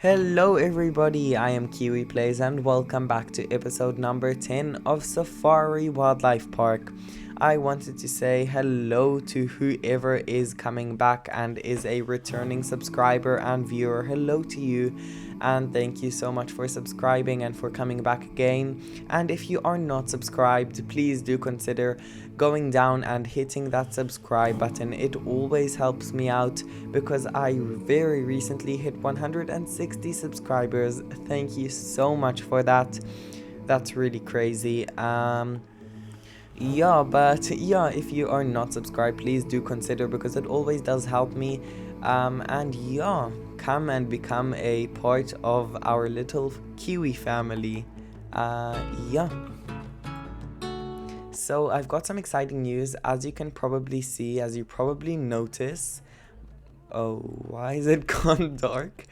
Hello everybody, I am Kiwi Plays and welcome back to episode number 10 of Safari Wildlife Park. I wanted to say hello to whoever is coming back and is a returning subscriber and viewer. Hello to you and thank you so much for subscribing and for coming back again. And if you are not subscribed, please do consider going down and hitting that subscribe button. It always helps me out because I very recently hit 160 subscribers. Thank you so much for that. That's really crazy. If you are not subscribed, please do consider because it always does help me. Come and become a part of our little Kiwi family. So I've got some exciting news. As you can probably see, as you probably notice. Oh, why is it gone dark?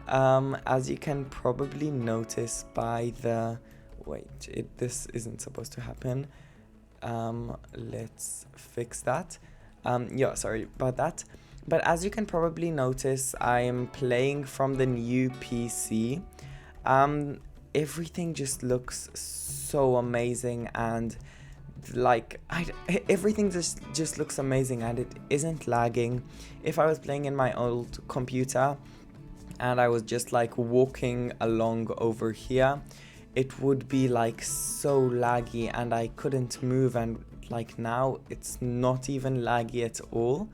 As you can probably notice by the... this isn't supposed to happen. Let's fix that. Sorry about that. But as you can probably notice, I am playing from the new PC. Everything just looks so amazing and everything just looks amazing and it isn't lagging. If I was playing in my old computer and I was just like walking along over here, it would be like so laggy and I couldn't move, and like now it's not even laggy at all.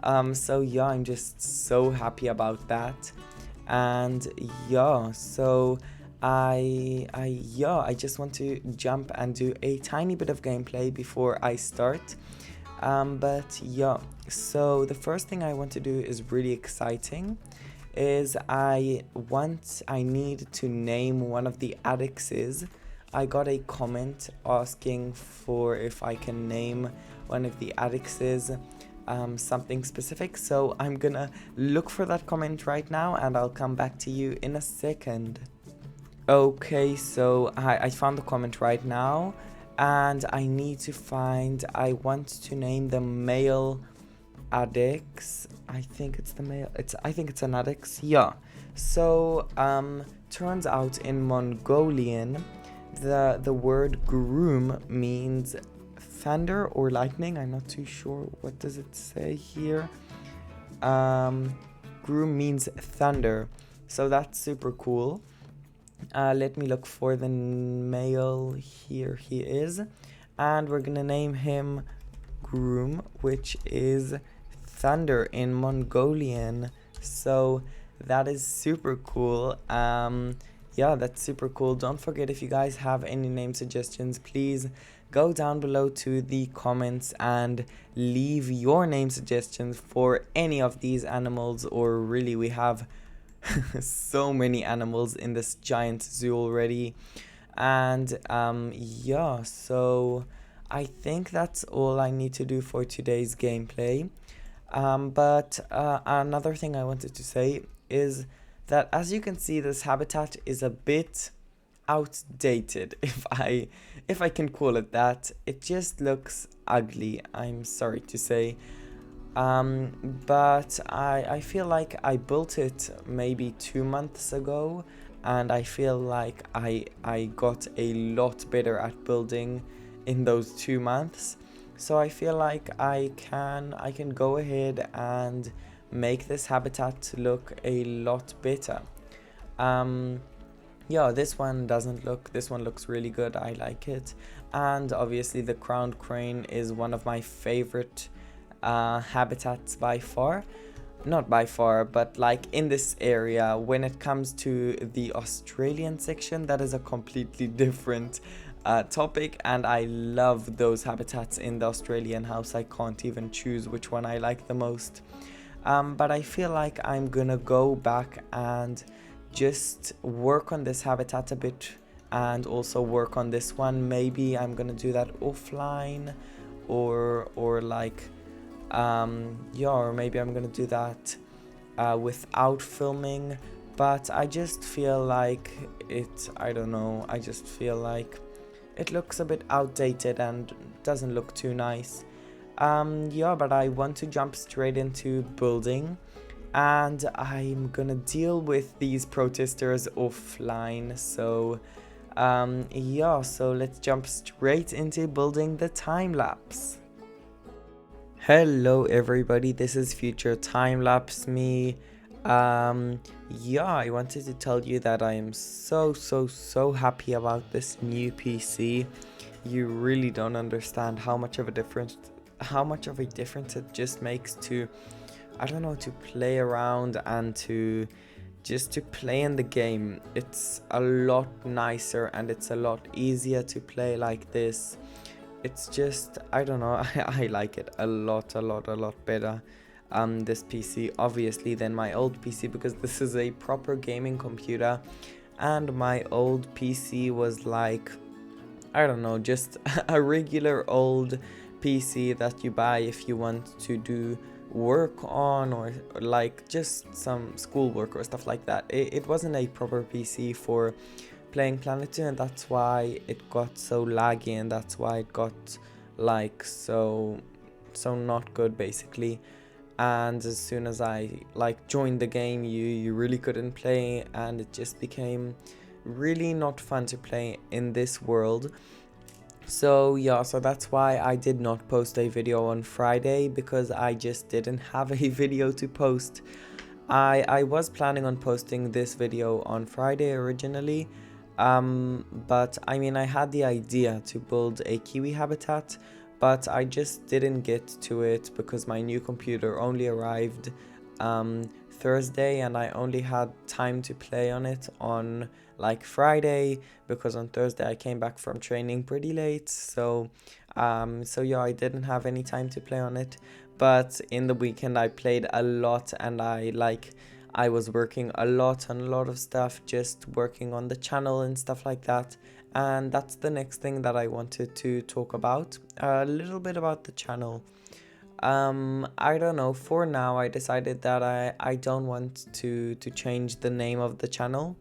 I'm just so happy about that. And I just want to jump and do a tiny bit of gameplay before I start. So the first thing I want to do is really exciting. I need to name one of the addicts. I got a comment asking for if I can name one of the addicts something specific, so I'm gonna look for that comment right now and I'll come back to you in a second. Okay, so I found the comment right now and I want to name the male addicts. I think it's an addicts. Yeah. So turns out in Mongolian the word groom means thunder or lightning. I'm not too sure. What does it say here? Groom means thunder. So that's super cool. Let me look for the male. Here he is. And we're gonna name him Groom, which is thunder in Mongolian. So that is super cool. That's super cool. Don't forget, if you guys have any name suggestions, please go down below to the comments and leave your name suggestions for any of these animals, or really we have so many animals in this giant zoo already. And so I think that's all I need to do for today's gameplay. But another thing I wanted to say is that, as you can see, this habitat is a bit outdated, if I can call it that. It just looks ugly, I'm sorry to say. But I feel like I built it maybe 2 months ago, and I feel like I got a lot better at building in those 2 months. So I feel like I can go ahead and make this habitat look a lot better. This one looks really good. I like it. And obviously the crowned crane is one of my favorite habitats by far. Not by far, but like in this area. When it comes to the Australian section, that is a completely different topic, and I love those habitats in the Australian house. I can't even choose which one I like the most. But I feel like I'm gonna go back and just work on this habitat a bit and also work on this one. Maybe I'm gonna do that offline, or maybe I'm gonna do that without filming. But I just feel like I just feel like it looks a bit outdated and doesn't look too nice. But I want to jump straight into building. and I'm gonna deal with these protesters offline. So yeah, so let's jump straight into building the time lapse. Hello everybody, this is future time lapse me. Yeah, I wanted to tell you that I am so happy about this new PC. You really don't understand how much of a difference it just makes to, I don't know, to play around and to play in the game. It's a lot nicer and it's a lot easier to play like this. It's just, I don't know, I like it a lot better, this PC obviously, than my old PC, because this is a proper gaming computer and my old PC was like, I don't know, just a regular old PC that you buy if you want to do work on, or like just some schoolwork or stuff like that. It wasn't a proper PC for playing planetzoo, and that's why it got so laggy, and that's why it got like so not good basically. And as soon as I like joined the game, you really couldn't play, and it just became really not fun to play in this world. So yeah, so that's why I did not post a video on Friday, because I just didn't have a video to post. I was planning on posting this video on Friday originally, but I mean, I had the idea to build a kiwi habitat, but I just didn't get to it because my new computer only arrived Thursday, and I only had time to play on it on like Friday, because on Thursday I came back from training pretty late. So yeah, I didn't have any time to play on it. But in the weekend I played a lot, and I was working a lot on a lot of stuff, just working on the channel and stuff like that. And that's the next thing that I wanted to talk about, a little bit about the channel. I don't know, for now I decided that I don't want to change the name of the channel.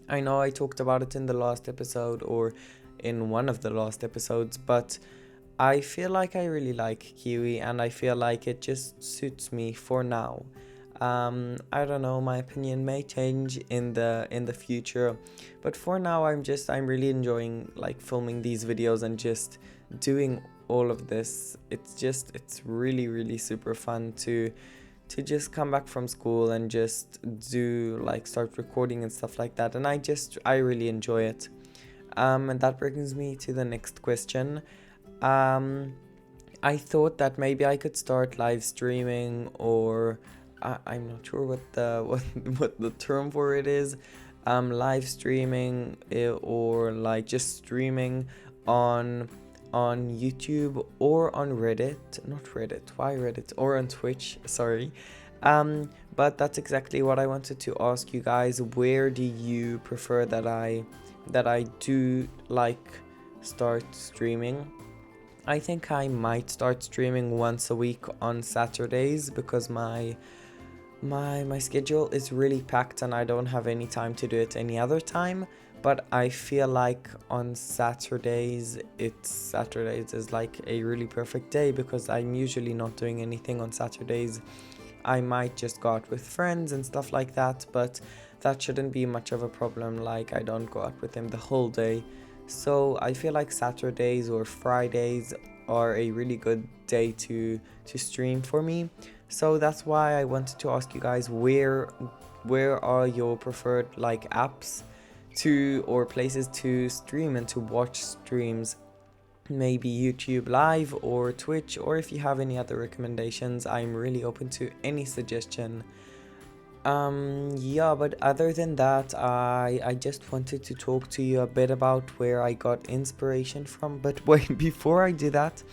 I know I talked about it in the last episode, or in one of the last episodes, but I feel like I really like kiwi, and I feel like it just suits me for now. I don't know, my opinion may change in the future, but for now I'm really enjoying like filming these videos and just doing all of this. It's really super fun to just come back from school and just do like start recording and stuff like that, and I really enjoy it. And that brings me to the next question. I thought that maybe I could start live streaming, or I'm not sure what the what the term for it is, live streaming, or like just streaming on YouTube or on Reddit, not Reddit, why Reddit, or on Twitch, sorry. But that's exactly what I wanted to ask you guys. Where do you prefer that I do like start streaming? I think I might start streaming once a week on Saturdays, because my schedule is really packed and I don't have any time to do it any other time. But I feel like on Saturdays is like a really perfect day, because I'm usually not doing anything on Saturdays. I might just go out with friends and stuff like that, but that shouldn't be much of a problem. Like, I don't go out with them the whole day. So I feel like Saturdays or Fridays are a really good day to stream for me. So that's why I wanted to ask you guys, where are your preferred like apps to, or places to stream and to watch streams? Maybe YouTube Live or Twitch, or if you have any other recommendations, I'm really open to any suggestion. Yeah, but other than that, I just wanted to talk to you a bit about where I got inspiration from. But wait, before I do that,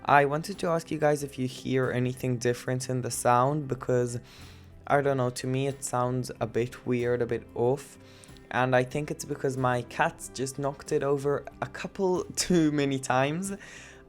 I wanted to ask you guys if you hear anything different in the sound, because I don't know, to me it sounds a bit weird, a bit off. And I think it's because my cats just knocked it over a couple too many times.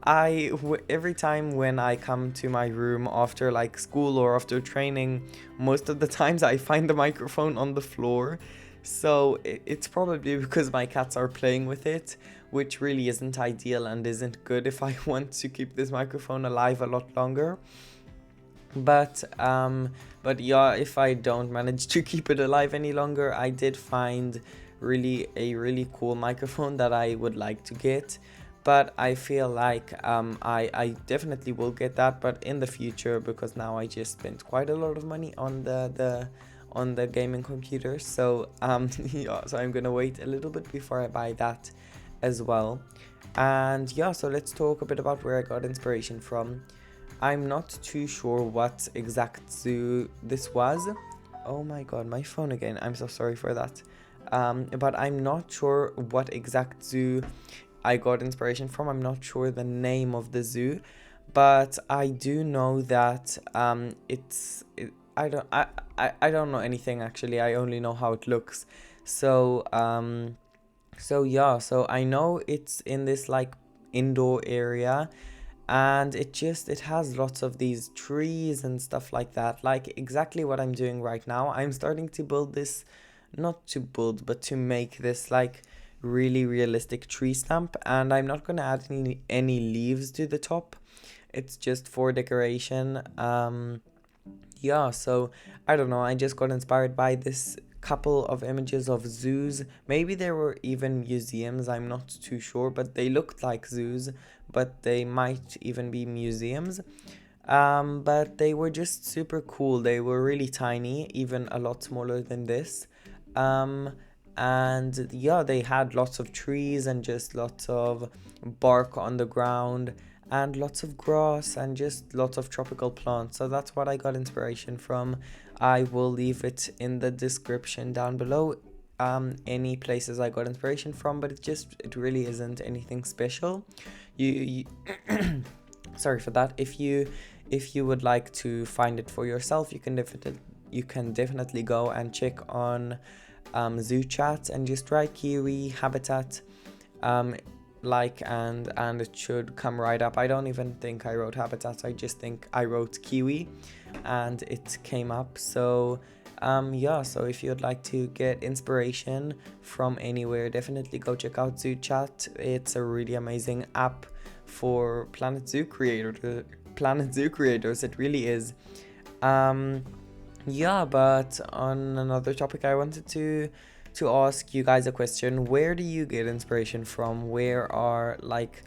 Every time when I come to my room after like school or after training, most of the times I find the microphone on the floor. So it's probably because my cats are playing with it, which really isn't ideal and isn't good if I want to keep this microphone alive a lot longer. But yeah, if I don't manage to keep it alive any longer, I did find a really cool microphone that I would like to get. But I feel like I definitely will get that, but in the future, because now I just spent quite a lot of money on the gaming computer. So yeah, so I'm gonna wait a little bit before I buy that as well. And yeah, so let's talk a bit about where I got inspiration from. I'm not too sure what exact zoo this was. Oh my god, my phone again. I'm so sorry for that. But I'm not sure what exact zoo I got inspiration from. I'm not sure the name of the zoo, but I do know that I don't know anything actually. I only know how it looks. So so yeah, so I know it's in this like indoor area, and it has lots of these trees and stuff like that, like exactly what I'm doing right now. I'm starting to build this, not to build, but to make this like really realistic tree stump, and I'm not gonna add any leaves to the top. It's just for decoration. Yeah, so I don't know, I just got inspired by this couple of images of zoos. Maybe there were even museums, I'm not too sure, but they looked like zoos, but they might even be museums. But they were just super cool. They were really tiny, even a lot smaller than this. Um, and yeah, they had lots of trees and just lots of bark on the ground and lots of grass and just lots of tropical plants. So that's what I got inspiration from. I will leave it in the description down below, any places I got inspiration from, but it really isn't anything special. You sorry for that. If you would like to find it for yourself, you can definitely go and check on zoo chat and just write kiwi habitat, and it should come right up. I don't even think I wrote habitat, I just think I wrote kiwi and it came up. So yeah, so if you'd like to get inspiration from anywhere, definitely go check out zoo chat. It's a really amazing app for Planet Zoo creators. It really is. Yeah, but on another topic, I wanted to ask you guys a question. Where do you get inspiration from? Where are like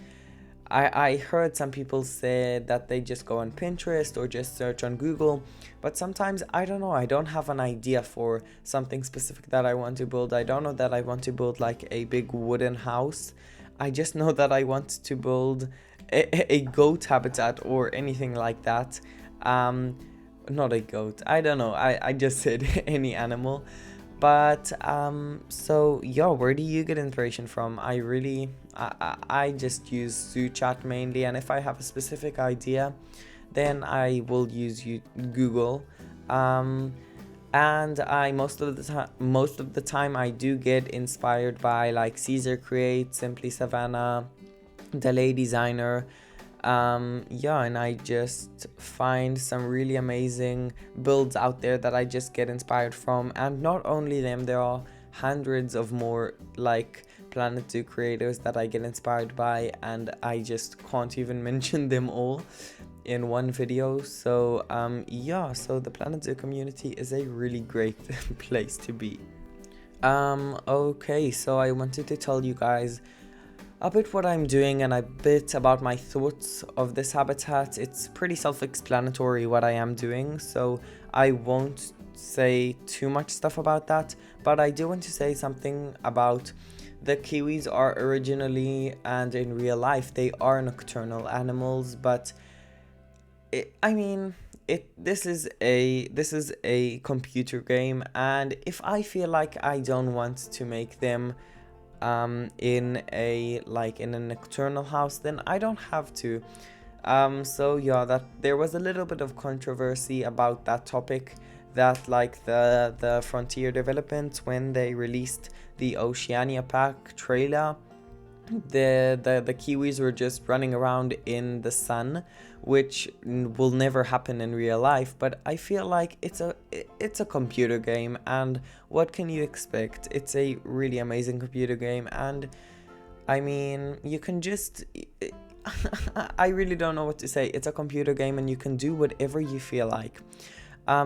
I heard some people say that they just go on Pinterest or just search on Google, but sometimes I don't know, I don't have an idea for something specific that I want to build. I don't know that I want to build like a big wooden house. I just know that I want to build a goat habitat or anything like that. Not a goat. I don't know. I just said any animal. But so yeah, where do you get inspiration from? I just use zoo chat mainly, and if I have a specific idea, then I will use Google. And I most of the time I do get inspired by like Caesar Create, Simply Savannah, the Lay Designer. Yeah, and I just find some really amazing builds out there that I just get inspired from. And not only them, there are hundreds of more like planetzoo creators that I get inspired by, and I just can't even mention them all in one video. So yeah, so the planetzoo community is a really great place to be. Okay, so I wanted to tell you guys a bit what I'm doing and a bit about my thoughts of this habitat. It's pretty self-explanatory what I am doing, so I won't say too much stuff about that, but I do want to say something about the kiwis. Are originally and in real life they are nocturnal animals, but this is a computer game, and if I feel like I don't want to make them in a nocturnal house, then I don't have to. So yeah, that there was a little bit of controversy about that topic, that like the Frontier development, when they released the Oceania pack trailer, the kiwis were just running around in the sun, which will never happen in real life. But I feel like it's a computer game, and what can you expect? It's a really amazing computer game, and I mean, you can just I really don't know what to say. It's a computer game and you can do whatever you feel like.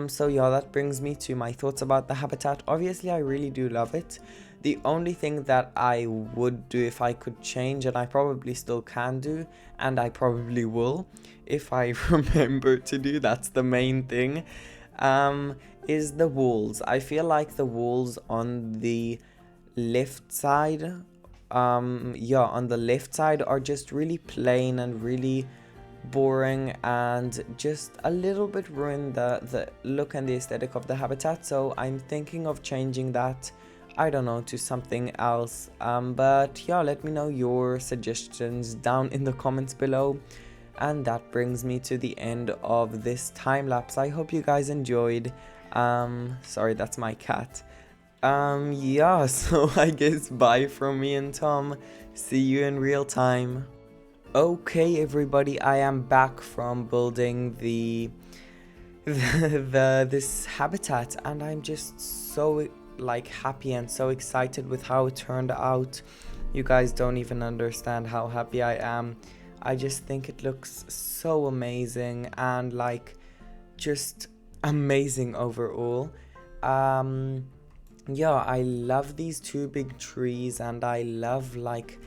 So yeah, that brings me to my thoughts about the habitat. Obviously, I really do love it. The only thing that I would do if I could change, and I probably still can do, and I probably will, if I remember to do, that's the main thing, is the walls. I feel like the walls on the left side, on the left side are just really plain and really boring and just a little bit ruin the look and the aesthetic of the habitat. So I'm thinking of changing that, I don't know, to something else. But yeah, let me know your suggestions down in the comments below. And that brings me to the end of this time lapse. I hope you guys enjoyed. Sorry, that's my cat. Yeah, so I guess bye from me and Tom. See you in real time. Okay, everybody, I am back from building this habitat, and I'm just so like happy and so excited with how it turned out. You guys don't even understand how happy I am. I just think it looks so amazing and like just amazing overall. Yeah, I love these two big trees and I love like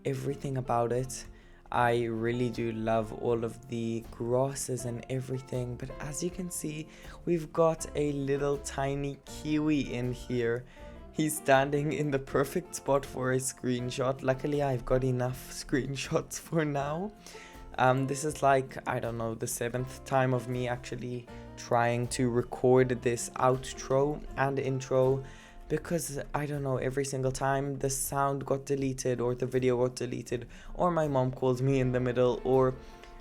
everything about it. I really do love all of the grasses and everything, but as you can see, we've got a little tiny kiwi in here. He's standing in the perfect spot for a screenshot. Luckily, I've got enough screenshots for now. This is like, I don't know, the 7th time of me actually trying to record this outro and intro, because I don't know, every single time the sound got deleted or the video got deleted or my mom called me in the middle or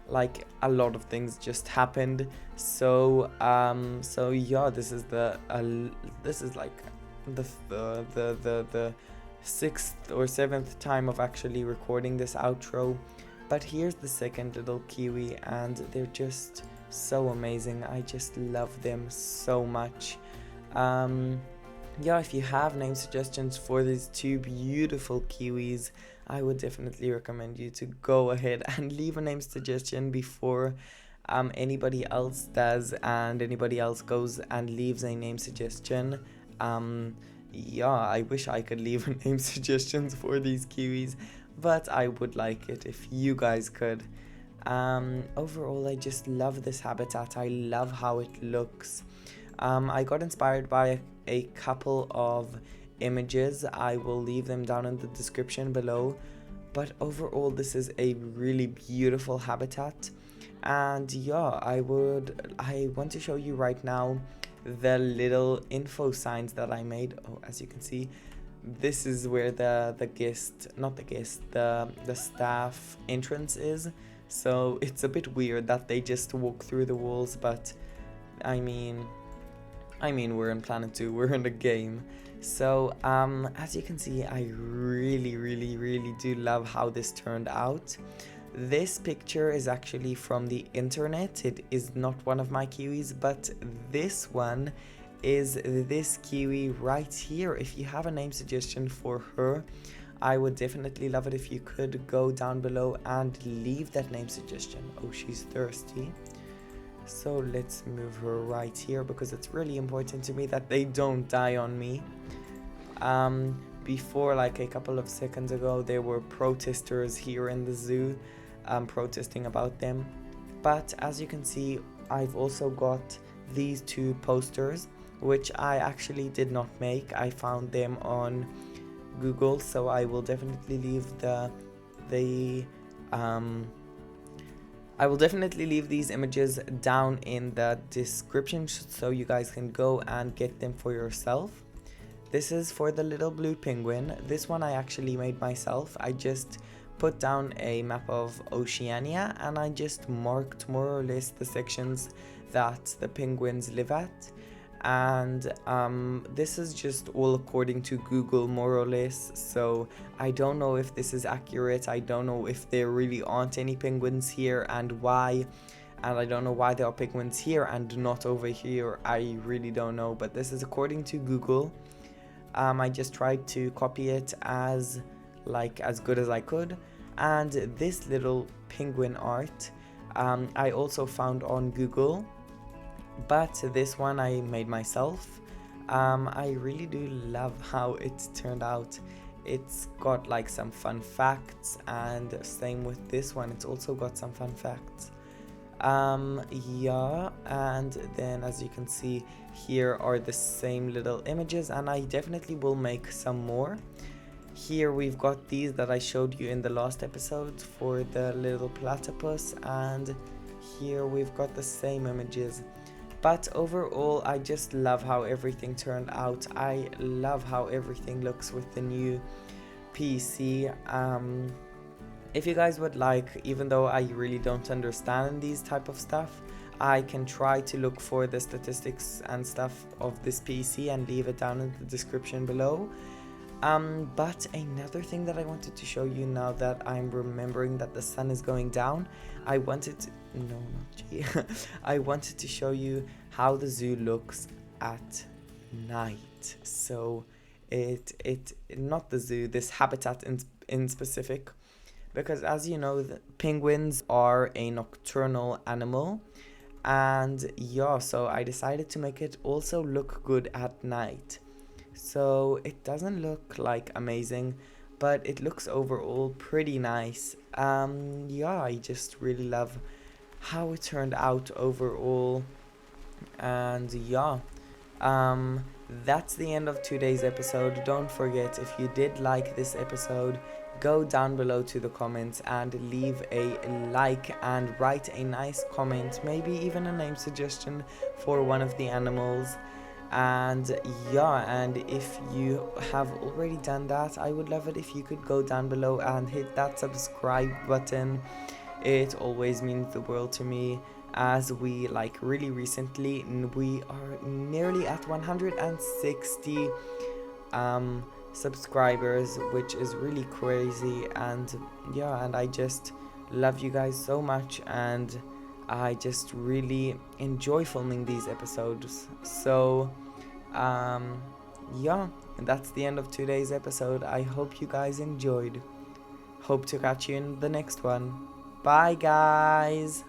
like a lot of things just happened. So yeah, this is like the 6th or 7th time of actually recording this outro. But here's the second little kiwi and they're just so amazing. I just love them so much. Yeah, if you have name suggestions for these two beautiful kiwis, I would definitely recommend you to go ahead and leave a name suggestion before anybody else does and anybody else goes and leaves a name suggestion. Yeah, I wish I could leave name suggestions for these kiwis, but I would like it if you guys could. Overall, I just love this habitat. I love how it looks. I got inspired by a couple of images. I will leave them down in the description below. But overall, this is a really beautiful habitat. And yeah, I want to show you right now the little info signs that I made. Oh, as you can see, this is where the staff entrance is. So it's a bit weird that they just walk through the walls, but I mean, we're in planetzoo, we're in a game. So, as you can see, I really do love how this turned out. This picture is actually from the internet. It is not one of my kiwis, but this one is this kiwi right here. If you have a name suggestion for her, I would definitely love it if you could go down below and leave that name suggestion. Oh, she's thirsty. So let's move her right here because it's really important to me that they don't die on me. Before, like a couple of seconds ago, there were protesters here in the zoo protesting about them. But as you can see, I've also got these two posters, which I actually did not make. I found them on Google, so I will definitely leave I will definitely leave these images down in the description so you guys can go and get them for yourself. This is for the little blue penguin. This one I actually made myself. I just put down a map of Oceania and I just marked more or less the sections that the penguins live at. And this is just all according to Google more or less, so I don't know if this is accurate. I don't know if there really aren't any penguins here and why, and I don't know why there are penguins here and not over here. I really don't know, but this is according to Google. I just tried to copy it as good as I could. And this little penguin art I also found on Google, but this one I made myself. I really do love how it turned out. It's got like some fun facts, and same with this one, it's also got some fun facts. Yeah, and then as you can see, here are the same little images, and I definitely will make some more. Here we've got these that I showed you in the last episode for the little platypus, and here we've got the same images. But overall, I just love how everything turned out. I love how everything looks with the new PC. If you guys would like, even though I really don't understand these type of stuff, I can try to look for the statistics and stuff of this PC and leave it down in the description below. But another thing that I wanted to show you, now that I'm remembering that the sun is going down, I wanted to, no, not G. I wanted to show you how the zoo looks at night. So not the zoo, this habitat in specific, because as you know, the penguins are a nocturnal animal, and yeah, so I decided to make it also look good at night. So it doesn't look like amazing, but it looks overall pretty nice. Yeah, I just really love how it turned out overall. And yeah, that's the end of today's episode. Don't forget, if you did like this episode, go down below to the comments and leave a like and write a nice comment, maybe even a name suggestion for one of the animals. And yeah, and if you have already done that, I would love it if you could go down below and hit that subscribe button. It always means the world to me, as we like really recently, we are nearly at 160 subscribers, which is really crazy. And yeah, and I just love you guys so much, and I just really enjoy filming these episodes. So yeah, and that's the end of today's episode. I hope you guys enjoyed. Hope to catch you in the next one. Bye guys.